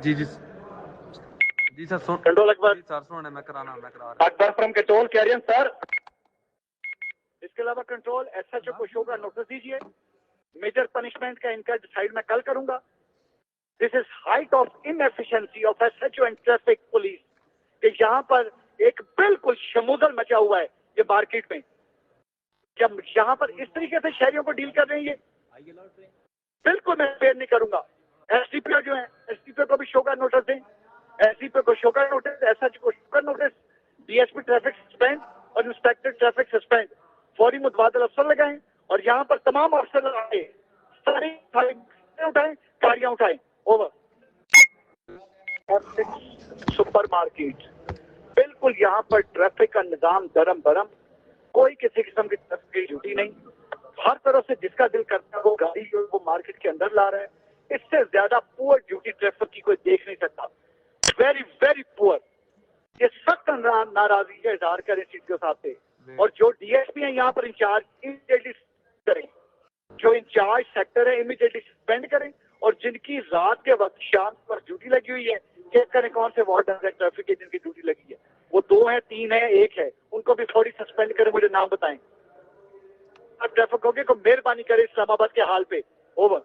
جی جی جی سر control اکبر جی سر سنیں میں کرا رہا اکبر فرام کنٹرول کیرین سر. اس کے علاوہ کنٹرول ایس ایچ او کو شو کا نوٹس دیجیے. میجر پنشمنٹ کا ان کا ڈیسائیڈ میں کل کروں گا. This is height of inefficiency of S H O and traffic police کہ یہاں پر ایک بالکل شمودل مچا ہوا ہے یہ مارکیٹ میں. جب یہاں پر اس طریقے سے شہریوں کو ڈیل کر رہے ہیں یہ بالکل میں پیر نہیں کروں گا. ایس ڈی پی او جو ہیں ایس ڈی پی او کو بھی شو کا نوٹس دیں. ایس ڈی پی او کو شو کا نوٹس, ایس ایچ او کو شو کا notice, D S P traffic suspend اور انسپیکٹر ٹریفک سسپینڈ. فوری متبادل افسر لگائیں اور یہاں پر تمام افسر لگائیں. ساری اٹھائیں, گاڑیاں اٹھائیں. اوور. سپر مارکیٹ بالکل یہاں پر ٹریفک کا نظام درم برم. کوئی کسی قسم کی ٹریفک کی ڈیوٹی نہیں. ہر طرف سے جس کا دل کرتا ہے وہ گاڑی جو وہ مارکیٹ کے اندر لا رہا ہے. اس سے زیادہ پور ڈیوٹی ٹریفک کی کوئی دیکھ نہیں سکتا. Very very poor. یہ سخت ناراضگی کا اظہار کریں سی ٹی او صاحب سے. اور جو ڈی ایس پی ہیں یہاں پر انچارج امیڈیٹلی کریں. جو انچارج سیکٹر ہے امیڈیٹلی سسپینڈ کریں. اور جن کی رات کے وقت شام پر ڈیوٹی لگی ہوئی ہے چیک کریں کون سے وارڈنز ہیں ٹریفک کے جن کی ڈیوٹی لگی ہے. وہ 2 ہیں 3 ہیں 1 ہے. ان کو بھی فوری سسپینڈ کریں. مجھے نام بتائیں. اب ٹریفک ہوگی کو مہربانی کرے اسلام آباد کے حال پہ. اوور.